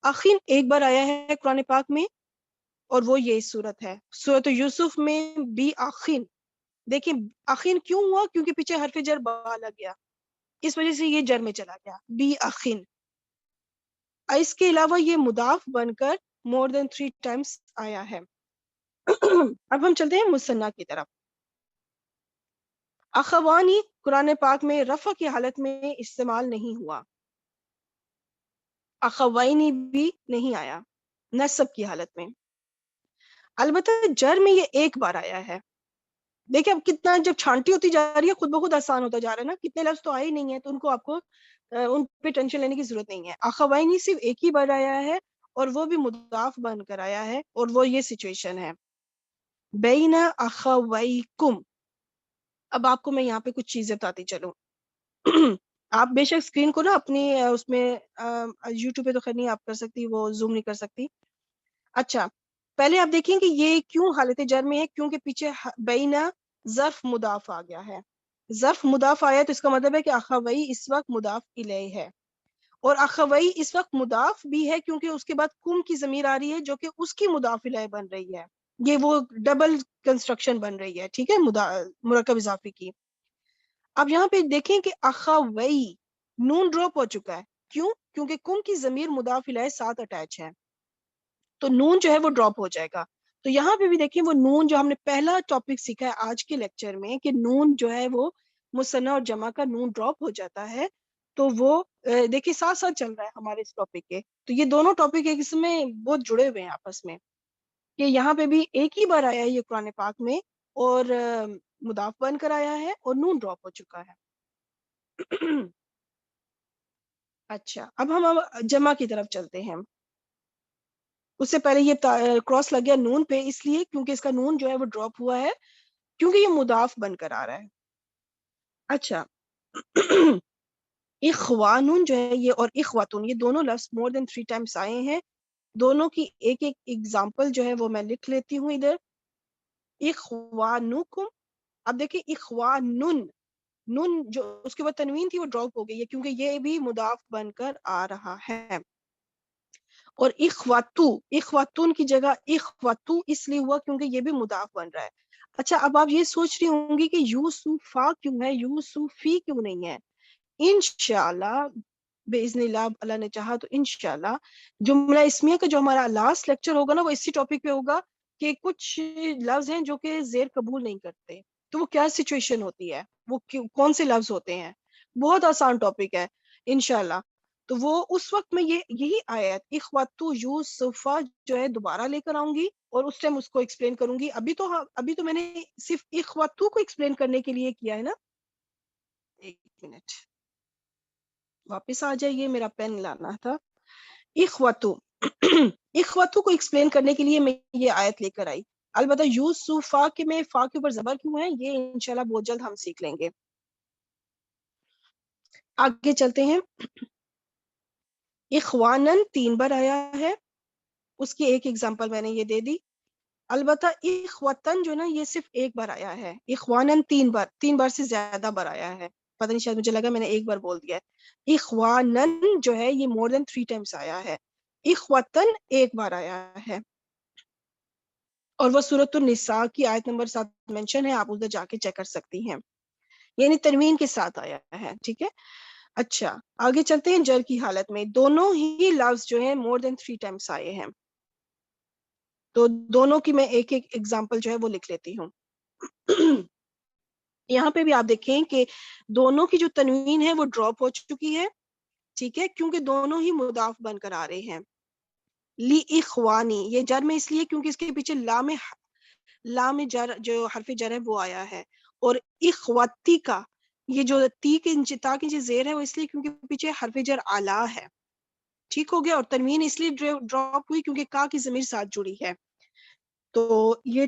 اخین ایک بار آیا ہے قرآن پاک میں، اور وہ یہ صورت ہے، سورۃ یوسف میں بی آخین. دیکھیں آخین کیوں ہوا؟ کیونکہ پیچھے حرف جر با لگ گیا، اس وجہ سے یہ جر میں چلا گیا، بی آخین. اس کے علاوہ یہ مضاف بن کر مور دین 3 ٹائمس آیا ہے. اب ہم چلتے ہیں مثنیٰ کی طرف. اخوانی قرآن پاک میں رفع کی حالت میں استعمال نہیں ہوا، اخوینی بھی نہیں آیا نصب کی حالت میں، البتہ جر میں یہ ایک بار آیا ہے. دیکھیں اب کتنا جب چھانٹی ہوتی جا رہی ہے خود بخود آسان ہوتا جا رہا ہے نا، کتنے لفظ تو آئے ہی نہیں ہیں، تو ان کو آپ کو ان پہ ٹینشن لینے کی ضرورت نہیں ہے. اخوینی صرف ایک ہی بار آیا ہے، اور وہ بھی مضاف بن کر آیا ہے، اور وہ یہ سچویشن ہے بین اخویکم. اب آپ کو میں یہاں پہ کچھ چیزیں بتاتی چلوں. آپ بے شک اسکرین کو نا اپنی اس میں یوٹیوب پہ تو خیر نہیں آپ کر سکتی، وہ زوم نہیں کر سکتی. اچھا پہلے آپ دیکھیں کہ یہ کیوں حالت جر میں ہے، کیونکہ پیچھے بینا ظرف مضاف آ گیا ہے. ظرف مضاف آیا تو اس کا مطلب ہے کہ اخوئی اس وقت مضاف الیہ ہے، اور اخوئی اس وقت مضاف بھی ہے کیونکہ اس کے بعد کم کی ضمیر آ رہی ہے جو کہ اس کی مضاف الیہ بن رہی ہے. یہ وہ ڈبل کنسٹرکشن بن رہی ہے، ٹھیک ہے، مرکب اضافی کی. اب یہاں پہ دیکھیں کہ اخوئی نون ڈراپ ہو چکا ہے، کیوں؟ کیونکہ کم کی ضمیر مضاف الیہ ساتھ اٹیچ ہے، تو نون جو ہے وہ ڈراپ ہو جائے گا. تو یہاں پہ بھی دیکھیں وہ نون جو ہم نے پہلا ٹاپک سیکھا ہے آج کے لیکچر میں کہ نون جو ہے وہ مثنیٰ اور جمع کا نون ڈراپ ہو جاتا ہے، تو وہ دیکھیں ساتھ ساتھ چل رہا ہے ہمارے اس ٹاپک کے. تو یہ دونوں ٹاپک ایک اس میں بہت جڑے ہوئے ہیں آپس میں، کہ یہاں پہ بھی ایک ہی بار آیا ہے یہ قرآن پاک میں، اور مضاف بن کر آیا ہے اور نون ڈراپ ہو چکا ہے. اچھا اب ہم جمع کی طرف چلتے ہیں. اس سے پہلے یہ کراس لگ گیا نون پہ، اس لیے کیونکہ اس کا نون جو ہے وہ ڈراپ ہوا ہے، کیونکہ یہ مضاف بن کر آ رہا ہے. اچھا اخوانون جو ہے یہ اور اخواتون یہ دونوں لفظ مور دین 3 ٹائمس آئے ہیں. دونوں کی ایک ایک ایگزامپل جو ہے وہ میں لکھ لیتی ہوں ادھر. اخوانکم، اب دیکھیں اخوانن، نون جو اس کے بعد تنوین تھی وہ ڈراپ ہو گئی ہے کیونکہ یہ بھی مضاف بن کر آ رہا ہے. اور اخواتو، اخواتون کی جگہ اخواتو اس لیے ہوا کیونکہ یہ بھی مضاف بن رہا ہے. اچھا اب آپ یہ سوچ رہی ہوں گی کہ یوسفا کیوں ہے، یوسفی کیوں نہیں ہے. انشاءاللہ باذن اللہ اللہ نے چاہا تو انشاءاللہ جملہ اسمیہ کا جو ہمارا لاسٹ لیکچر ہوگا نا وہ اسی ٹاپک پہ ہوگا کہ کچھ لفظ ہیں جو کہ زیر قبول نہیں کرتے، تو وہ کیا سچویشن ہوتی ہے، وہ کون سے لفظ ہوتے ہیں. بہت آسان ٹاپک ہے انشاءاللہ. تو وہ اس وقت میں یہی آیت اخواتو یوسفا جو ہے دوبارہ لے کر آؤں گی اور اس ٹائم اس کو ایکسپلین کروں گی. ابھی تو میں نے صرف اخواتو کو ایکسپلین کرنے کے لیے کیا ہے نا. ایک منٹ واپس آ جائیے, میرا پین لانا تھا. اخواتو اخواتو کو ایکسپلین کرنے کے لیے میں یہ آیت لے کر آئی. البتہ یوسفا کے میں فا کے اوپر زبر کیوں ہے یہ انشاءاللہ بہت جلد ہم سیکھ لیں گے. آگے چلتے ہیں. اخوانن 3 بار آیا ہے, اس کی ایک ایگزامپل میں نے یہ دے دی. البتہ اخوتن جو نا یہ صرف ایک بار آیا ہے. اخوانن 3 بار سے زیادہ بار آیا ہے. پتہ نہیں شاید مجھے لگا میں نے ایک بار بول دیا ہے. اخوانن جو ہے یہ more than 3 times آیا ہے. اخوتن ایک بار آیا ہے, اور وہ سورۃ النساء کی آیت نمبر 7 مینشن ہے, آپ ادھر جا کے چیک کر سکتی ہیں. یعنی تنوین کے ساتھ آیا ہے. ٹھیک ہے, اچھا آگے چلتے ہیں. جر کی حالت میں دونوں ہی لفظ جو ہیں more than 3 times آئے ہیں. تو دونوں کی میں ایک ایک ایگزامپل جو ہے وہ لکھ لیتی ہوں. یہاں پہ بھی آپ دیکھیں کہ دونوں کی جو تنوین ہے وہ ڈراپ ہو چکی ہے. ٹھیک ہے, کیونکہ دونوں ہی مضاف بن کر آ رہے ہیں. لی اخوانی یہ جر میں اس لیے کیونکہ اس کے پیچھے لام جر جو حرف جر ہے وہ آیا ہے. اور اخواتی کا یہ جو تی کے تا کی جو زیر ہے وہ اس لیے کیونکہ پیچھے حرف جر اعلی ہے. ٹھیک ہو گیا. اور تنوین اس لیے ڈراپ ہوئی کیونکہ کا کی ضمیر ساتھ جڑی ہے. تو یہ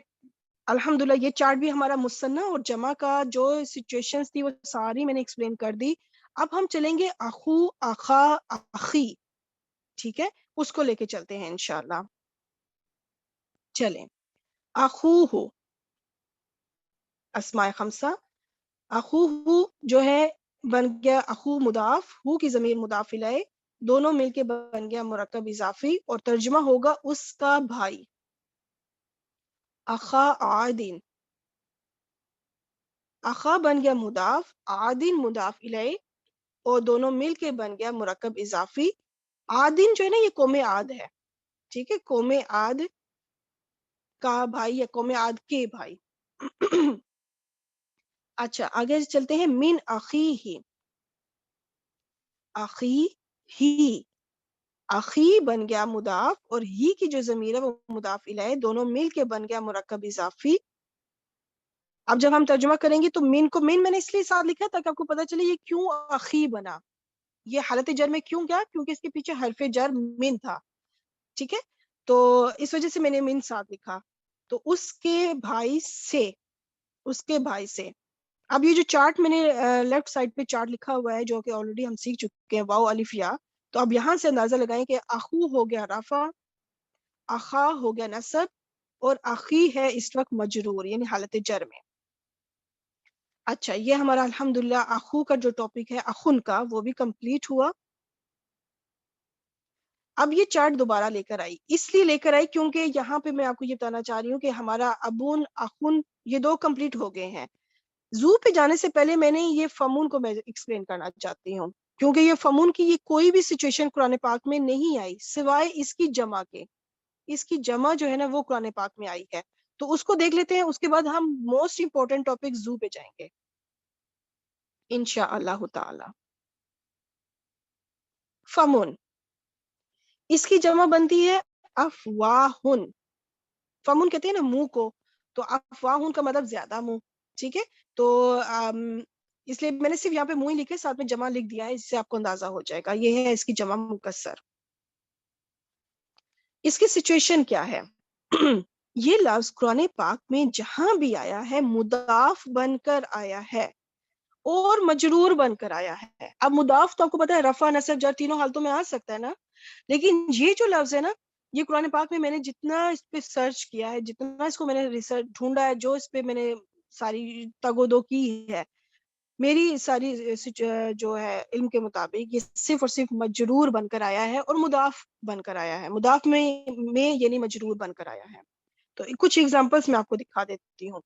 الحمدللہ یہ چارٹ بھی ہمارا مثنیٰ اور جمع کا جو سچویشنز تھی وہ ساری میں نے ایکسپلین کر دی. اب ہم چلیں گے اخو, اخا, اخی. ٹھیک ہے, اس کو لے کے چلتے ہیں انشاءاللہ. چلیں. اخو ہو اسماء خمسہ. اخو ہو جو ہے بن گیا اخو مضاف, ہو کی ضمیر مضاف الیہ, دونوں مل کے بن گیا مرکب اضافی, اور ترجمہ ہوگا اس کا بھائی. اخا عادن, اخا بن گیا مضاف, عادن مضاف الیہ, اور دونوں مل کے بن گیا مرکب اضافی. عادن جو ہے نا یہ قوم عاد ہے. ٹھیک ہے, قوم عاد کا بھائی یا قوم عاد کے بھائی. اچھا آگے چلتے ہیں. من اخی ہی, اخی ہی, اخی بن گیا مضاف, اور ہی کی جو ضمیر ہے وہ مضاف الیہ, دونوں مل کے بن گیا مرکب اضافی. اب جب ہم ترجمہ کریں گے تو من میں نے اس لیے ساتھ لکھا تاکہ آپ کو پتا چلے یہ کیوں اخی بنا, یہ حالت جر میں کیوں گیا, کیونکہ اس کے پیچھے حرف جر من تھا. ٹھیک ہے, تو اس وجہ سے میں نے من ساتھ لکھا. تو اس کے بھائی سے, اس کے بھائی سے. اب یہ جو چارٹ میں نے لیفٹ سائڈ پہ چارٹ لکھا ہوا ہے جو کہ آلریڈی ہم سیکھ چکے ہیں, واو الف یا, تو اب یہاں سے اندازہ لگائیں کہ اخو ہو گیا رفع, اخا ہو گیا نصب, اور اخی ہے اس وقت مجرور یعنی حالت جر میں. اچھا یہ ہمارا الحمدللہ اخو کا جو ٹاپک ہے اخن کا وہ بھی کمپلیٹ ہوا. اب یہ چارٹ دوبارہ لے کر آئی, اس لیے لے کر آئی کیونکہ یہاں پہ میں آپ کو یہ بتانا چاہ رہی ہوں کہ ہمارا ابون اخن یہ 2 کمپلیٹ ہو گئے ہیں. زو پہ جانے سے پہلے میں نے یہ فمون کو میں ایکسپلین کرنا چاہتی ہوں, کیونکہ یہ فمون کی یہ کوئی بھی سچویشن قرآن پاک میں نہیں آئی سوائے اس کی جمع کے. اس کی جمع جو ہے نا وہ قرآن پاک میں آئی ہے, تو اس کو دیکھ لیتے ہیں. اس کے بعد ہم موسٹ امپورٹنٹ ٹاپک زو پہ جائیں گے انشاء اللہ تعالی. فمون اس کی جمع بنتی ہے افواہن. فمون کہتے ہیں نا منہ کو, تو افواہن کا مطلب زیادہ منہ. ٹھیک ہے, تو اس لیے میں نے صرف یہاں پہ منہ ہی لکھے, ساتھ میں جمع لکھ دیا ہے, اس سے آپ کو اندازہ ہو جائے گا. یہ ہے اس کی جمع مکسر. اس کی سچویشن کیا ہے؟ یہ لفظ قرآن پاک میں جہاں بھی آیا ہے مضاف بن کر آیا ہے اور مجرور بن کر آیا ہے. اب مضاف تو آپ کو پتا ہے رفع نصب جر تینوں حالتوں میں آ سکتا ہے نا, لیکن یہ جو لفظ ہے نا یہ قرآن پاک میں نے جتنا اس پہ سرچ کیا ہے, جتنا اس کو میں نے ریسرچ ڈھونڈا ہے, جو اس پہ میں نے ساری تگ و دو کی ہے, میری ساری جو ہے علم کے مطابق یہ صرف اور صرف مجرور بن کر آیا ہے اور مضاف بن کر آیا ہے. مضاف میں یعنی مجرور بن کر آیا ہے. تو کچھ ایگزامپلس میں آپ کو دکھا دیتی ہوں.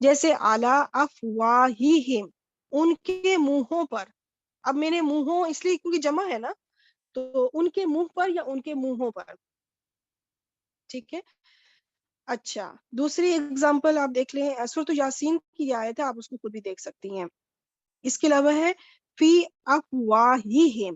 جیسے اعلی افواہہم, ان کے منہوں پر. اب میں نے منہوں اس لیے کیونکہ جمع ہے نا, تو ان کے منہ پر یا ان کے منہوں پر. ٹھیک ہے, اچھا دوسری ایگزامپل آپ دیکھ لیں, سورۃ یاسین کی آیت ہے, آپ اس کو خود بھی دیکھ سکتی ہیں. اس کے علاوہ ہے فی افواہہم,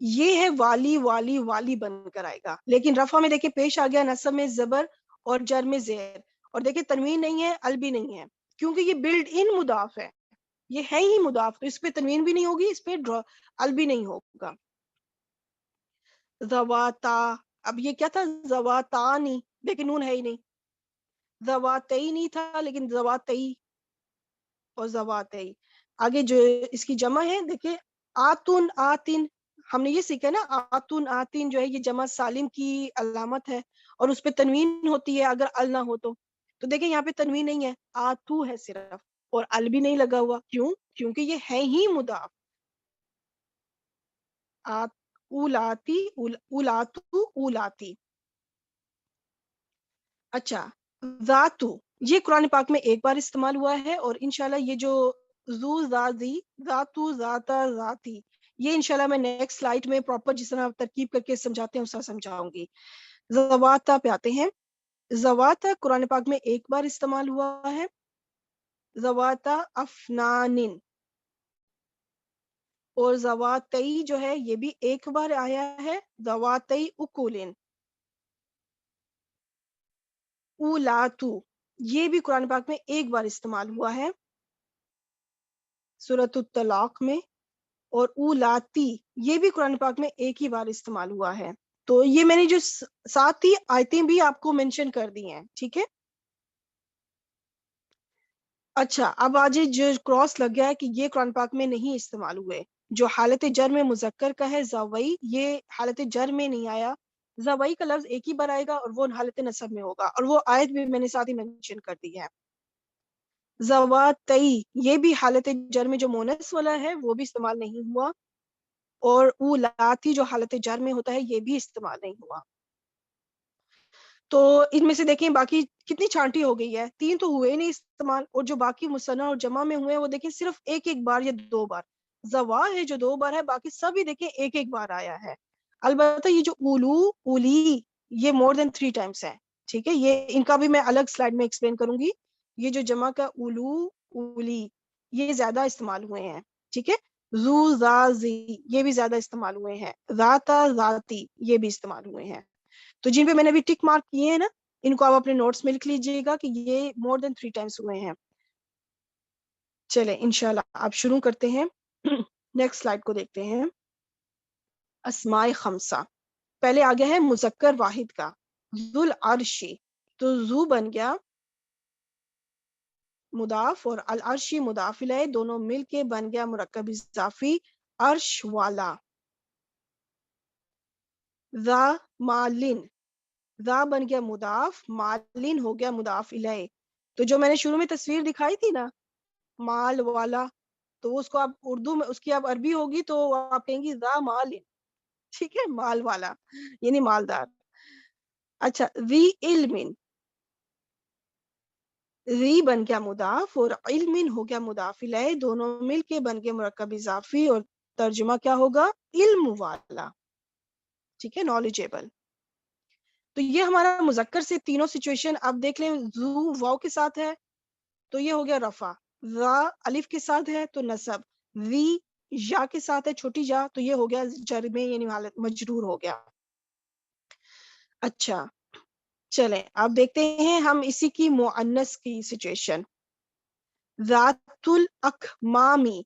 یہ ہے والی والی والی بن کر آئے گا. لیکن رفع میں دیکھیں پیش آ گیا نصب میں زبر اور جر میں زیر, اور دیکھیں تنوین نہیں ہے, ال بھی نہیں ہے, کیونکہ یہ بلڈ ان مضاف ہے, یہ ہے ہی مضاف, تو اس پہ تنوین بھی نہیں ہوگی, اس پہ ال بھی نہیں ہوگا. زواتا, اب یہ کیا تھا, زواتانی, لیکن نون ہے ہی نہیں. زواتئی نہیں تھا, لیکن زواتئی اور زواتئی. آگے جو اس کی جمع ہے دیکھیں, آتن آتن, ہم نے یہ سیکھا نا, آتن آتن جو ہے یہ جمع سالم کی علامت ہے, اور اس پہ تنوین ہوتی ہے اگر ال نہ ہو تو دیکھیں یہاں پہ تنوین نہیں ہے, آتو ہے صرف, اور ال بھی نہیں لگا ہوا. کیوں؟ کیونکہ یہ ہے ہی مضاف. اولاتی, اولاتو, اولاتی. اچھا, ذاتو, یہ قرآن پاک میں ایک بار استعمال ہوا ہے, اور انشاءاللہ یہ جو ذو ذاتی, ذاتو, ذاتا, ذاتی, یہ انشاءاللہ میں نیکسٹ سلائیڈ میں پراپر جس طرح ترکیب کر کے سمجھاتے ہیں اس طرح سمجھاؤں گی. زواتا پہ آتے ہیں. زواتا قرآن پاک میں ایک بار استعمال ہوا ہے, زواتا افنانن. اور زواتئی جو ہے یہ بھی ایک بار آیا ہے, زواتئی اکولن. اولاتو, یہ بھی قرآن پاک میں ایک بار استعمال ہوا ہے سورۃ الطلاق میں, اور اولاتی یہ بھی قرآن پاک میں ایک ہی بار استعمال ہوا ہے. تو یہ میں نے جو ساتھ ہی آیتیں بھی آپ کو مینشن کر دی ہیں, ٹھیک ہے. اچھا, اب آج جو کراس لگ گیا ہے کہ یہ قرآن پاک میں نہیں استعمال ہوئے, جو حالت جر میں مذکر کا ہے زوئی, یہ حالت جر میں نہیں آیا. زوئی کا لفظ ایک ہی بار آئے گا, اور وہ حالت نصب میں ہوگا, اور وہ آیت بھی میں نے ساتھ ہی مینشن کر دی ہے. زواتئی, یہ بھی حالت جر میں جو مونس والا ہے وہ بھی استعمال نہیں ہوا, اور اولاتی جو حالت جر میں ہوتا ہے یہ بھی استعمال نہیں ہوا. تو ان میں سے دیکھیں باقی کتنی چھانٹی ہو گئی ہے, 3 تو ہوئے نہیں استعمال, اور جو باقی مثنیٰ اور جمع میں ہوئے ہیں وہ دیکھیں صرف ایک ایک بار یا 2 بار. زوا ہے جو 2 بار ہے, باقی سب ہی دیکھیں ایک ایک بار آیا ہے. البتہ یہ جو اولو, اولی, یہ مور دین 3 ٹائمس ہے, ٹھیک ہے. یہ ان کا بھی میں الگ سلائڈ میں ایکسپلین کروں گی. یہ جو جمع کا اولو, اولی, یہ زیادہ استعمال ہوئے ہیں, ٹھیک ہے. زو, زا, زی, یہ بھی زیادہ استعمال ہوئے ہیں. ذاتا, ذاتی, یہ بھی استعمال ہوئے ہیں. تو جن پہ میں نے ابھی ٹک مارک کیے ہیں نا, ان کو آپ اپنے نوٹس میں لکھ لیجئے گا کہ یہ مور دین 3 ٹائمس ہوئے ہیں. چلیں انشاءاللہ آپ شروع کرتے ہیں. نیکسٹ سلائڈ کو دیکھتے ہیں. اسماء خمسہ, پہلے آ گیا ہے مذکر واحد کا, ذو العرشی, تو ذو بن گیا مضاف, اور العرشی مضاف الیہ, دونوں مل کے بن گیا مرکب اضافی عرش والا. ذا مالن, ذا بن گیا مضاف, مالن ہو گیا مضاف الیہ. تو جو میں نے شروع میں تصویر دکھائی تھی نا, مال والا, تو اس کو آپ اردو میں, اس کی آپ عربی ہوگی تو آپ کہیں گی ذا مالن, ٹھیک ہے, مال والا یعنی مالدار. اچھا, ذی علم, ذی بن گیا مضاف, اور علم ہو گیا مضاف الیہ, دونوں مل کے بن گئے مرکب اضافی, اور ترجمہ کیا ہوگا, علم والا, ٹھیک ہے, نالجیبل. تو یہ ہمارا مذکر سے تینوں سچویشن آپ دیکھ لیں. ذو واو کے ساتھ ہے تو یہ ہو گیا رفع, ذا الف کے ساتھ ہے تو نصب, ذی یا کے ساتھ ہے چھوٹی یا, تو یہ ہو گیا جر میں یعنی حالت مجرور ہو گیا. اچھا چلیں آپ دیکھتے ہیں ہم اسی کی مؤنث کی سچویشن. ذات الاکمامی,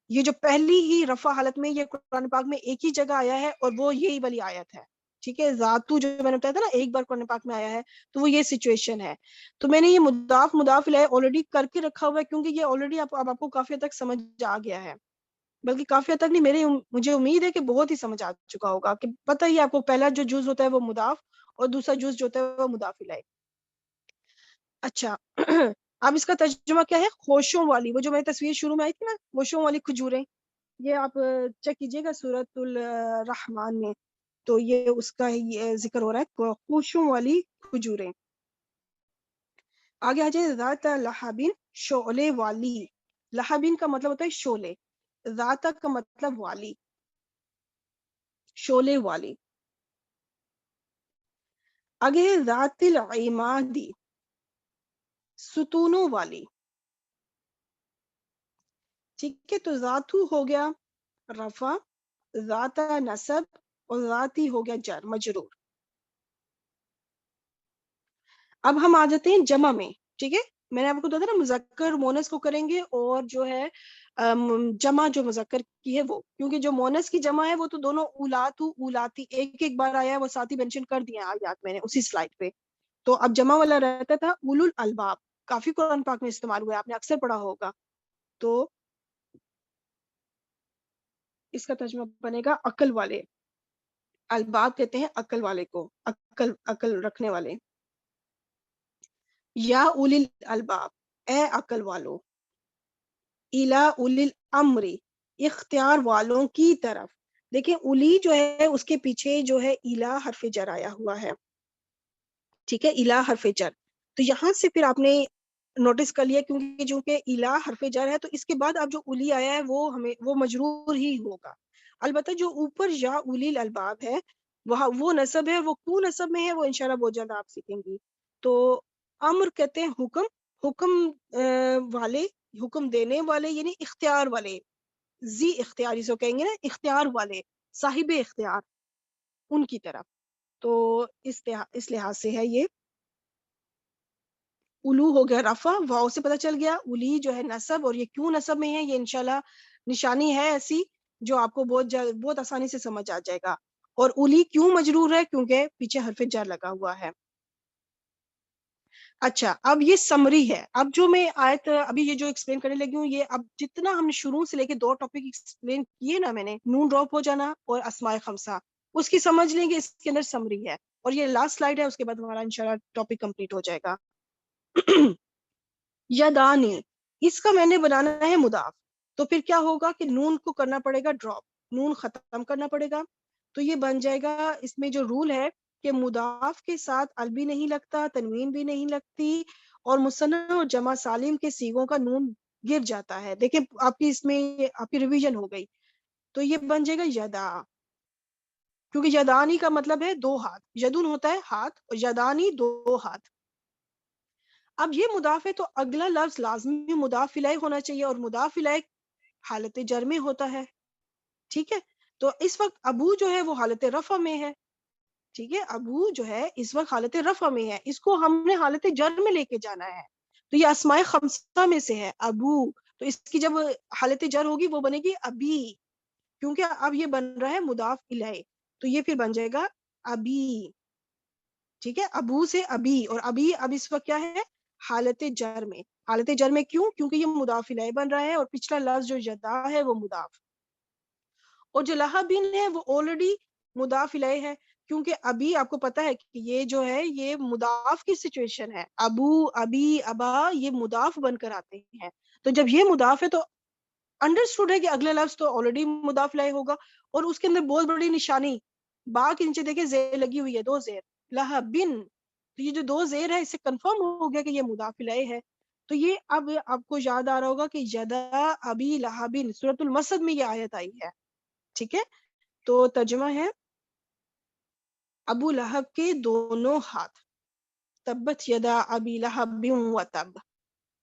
یہ جو پہلی ہی رفع حالت میں یہ قرآن پاک میں ایک ہی جگہ آیا ہے, اور وہ یہی والی آیت ہے, ٹھیک ہے. ذاتو جو میں نے بتایا تھا نا ایک بار قرآن پاک میں آیا ہے, تو وہ یہ سچویشن ہے. تو میں نے یہ مضاف الیہ آلریڈی کر کے رکھا ہوا ہے, کیونکہ یہ آلریڈی اب آپ کو کافی حد تک سمجھ آ گیا ہے, بلکہ کافی حد تک نہیں, مجھے امید ہے کہ بہت ہی سمجھ آ چکا ہوگا, کہ پتہ ہی آپ کو پہلا جو جز ہوتا ہے وہ مضاف, اور دوسرا جز جو ہوتا ہے وہ مضاف الیہ. اچھا اب اس کا ترجمہ کیا ہے, خوشوں والی, وہ جو میں تصویر شروع میں آئی تھی نا, خوشوں والی کھجوریں, یہ آپ چیک کیجئے گا سورۃ الرحمن میں, تو یہ اس کا یہ ذکر ہو رہا ہے, خوشوں والی کھجوریں. آگے آ جائے, ذات لہبن, شعلے والی. لہبن کا مطلب ہوتا ہے شعلے, ذات کا مطلب والی, شعلے والی. آگے ہے ذات العمادی, ستونوں والی, ٹھیک ہے. تو ذاتو ہو گیا رفع, ذاتا نسب اور ذاتی ہو گیا جر مجرور. اب ہم آ جاتے ہیں جمع میں. ٹھیک ہے, میں نے آپ کو بتایا تھا نا مذکر مونس کو کریں گے, اور جو ہے جمع جو مذکر کی ہے وہ, کیونکہ جو مونس کی جمع ہے وہ تو دونوں اولاتو اولاتی ایک ایک بار آیا ہے, وہ ساتھ ہی مینشن کر دیا آیات میں نے اسی سلائڈ پہ. تو اب جمع والا رہتا تھا اولو الالباب, کافی قرآن پاک میں استعمال ہوا ہے, آپ نے اکثر پڑھا ہوگا. تو اس کا ترجمہ بنے گا عقل والے. الباب کہتے ہیں عقل والے کو, عقل رکھنے والے. یا اولی الالباب, اے عقل والو. الا اولی الامر, اختیار والوں کی طرف. دیکھیں اولی جو ہے اس کے پیچھے جو ہے الا حرف جر آیا ہوا ہے. ٹھیک ہے, الا حرف جر. تو یہاں سے پھر آپ نے نوٹس کر لیا, کیونکہ جو کہ الا حرف جر ہے تو اس کے بعد اب جو اولی آیا ہے وہ مجرور ہی ہوگا. البتہ جو اوپر یا اولی الالباب ہے وہاں وہ نسب ہے, وہ کیوں نسب میں ہے وہ انشاءاللہ بہت جلد آپ سیکھیں گی. تو امر کہتے ہیں حکم, حکم والے, حکم دینے والے یعنی اختیار والے, ذی اختیار جسے کہیں گے نا, اختیار والے, صاحب اختیار, ان کی طرف. تو اس لحاظ سے ہے یہ الو ہو گیا رفع, واؤ سے پتہ چل گیا. اولی جو ہے نسب, اور یہ کیوں نسب میں ہے یہ انشاءاللہ نشانی ہے ایسی جو آپ کو بہت آسانی سے سمجھ آ جائے گا. اور اولی کیوں مجرور ہے, کیونکہ پیچھے حرف جر لگا ہوا ہے. اچھا, اب یہ سمری ہے. اب جو میں آیت ابھی یہ جو ایکسپلین کرنے لگی ہوں, یہ اب جتنا ہم نے شروع سے لے کے 2 ٹاپک ایکسپلین کیے نا میں نے, نون ڈراپ ہو جانا اور اسماء خمسہ, اس کی سمجھ لیں گے اس کے اندر سمری ہے. اور یہ لاسٹ سلائڈ ہے, اس کے بعد ہمارا انشاءاللہ ٹاپک کمپلیٹ ہو جائے گا. یدانی, اس کا میں نے بنانا ہے مضاف, تو پھر کیا ہوگا کہ نون کو کرنا پڑے گا ڈراپ, نون ختم کرنا پڑے گا. تو یہ بن جائے گا, اس میں جو رول ہے کہ مضاف کے ساتھ ال بھی نہیں لگتا, تنوین بھی نہیں لگتی, اور مثنی اور جمع سالم کے صیغوں کا نون گر جاتا ہے. دیکھیں آپ کی اس میں آپ کی ریویژن ہو گئی. تو یہ بن جائے گا یدا, کیونکہ یدانی کا مطلب ہے 2 ہاتھ, یدون ہوتا ہے ہاتھ, اور یدانی 2 ہاتھ. اب یہ مضاف ہے تو اگلا لفظ لازمی مضاف الیہ ہونا چاہیے, اور مضاف الیہ حالت جر میں ہوتا ہے. ٹھیک ہے, تو اس وقت ابو جو ہے وہ حالت رفع میں ہے. ٹھیک ہے, ابو جو ہے اس وقت حالت رفع میں ہے, اس کو ہم نے حالت جر میں لے کے جانا ہے. تو یہ اسماء خمسہ میں سے ہے ابو, تو اس کی جب حالت جر ہوگی وہ بنے گی ابی, کیونکہ اب یہ بن رہا ہے مضاف الیہ, تو یہ پھر بن جائے گا ابی. ٹھیک ہے, ابو سے ابی, اور ابی اب اس وقت کیا ہے حالت جر میں. حالت جر میں کیوں, کیونکہ یہ مضاف الیہ بن رہا ہے, اور پچھلا لفظ جو یدا ہے وہ مضاف, اور جو لہبن ہے وہ آلریڈی مضاف الیہ ہے, کیونکہ ابھی آپ کو پتا ہے کہ یہ جو ہے یہ مضاف کی سچویشن ہے. ابو, ابی, ابا یہ مضاف بن کر آتے ہیں. تو جب یہ مضاف ہے تو انڈرسٹوڈ ہے کہ اگلا لفظ تو آلریڈی مضاف الیہ ہوگا. اور اس کے اندر بہت بڑی نشانی, با کے نیچے دیکھیں زیر لگی ہوئی ہے, 2 زیر, لہبن, تو یہ جو 2 زیر ہے اس سے کنفرم ہو گیا کہ یہ مضاف الیہ ہے. تو یہ اب آپ کو یاد آ رہا ہوگا کہ یدا ابی لہبن سورۃ المسد میں یہ آیت آئی ہے. ٹھیک ہے, تو ترجمہ ہے ابو لہب کے دونوں ہاتھ, تبت یدا ابی لہب و تب.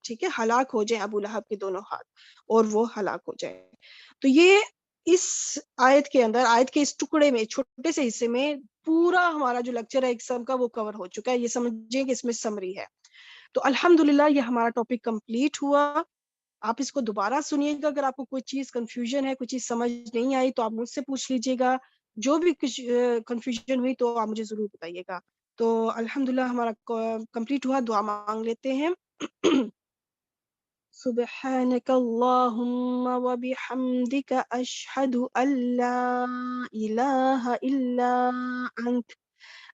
ٹھیک ہے, ہلاک ہو جائیں ابو لہب کے دونوں ہاتھ, اور وہ ہلاک ہو جائے. تو یہ اس آیت کے اندر, آیت کے اس ٹکڑے میں, چھوٹے سے حصے میں پورا ہمارا جو لیکچر ہے ایگزام کا وہ کور ہو چکا ہے. یہ سمجھیں کہ اس میں سمری ہے. تو الحمدللہ یہ ہمارا ٹاپک کمپلیٹ ہوا. آپ اس کو دوبارہ سنیے گا, اگر آپ کو کوئی چیز کنفیوژن ہے, کوئی چیز سمجھ نہیں آئی تو آپ مجھ سے پوچھ لیجیے گا. جو بھی کچھ کنفیوژن ہوئی تو آپ مجھے ضرور بتائیے گا. تو الحمدللہ ہمارا کمپلیٹ ہوا. دعا مانگ لیتے ہیں. سبحانك اللهم وبحمدك أشهد أن لا إله إلا أنت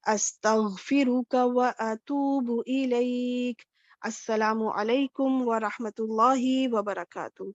أستغفرك وأتوب إليك. السلام علیکم ورحمۃ اللہ وبرکاتہ.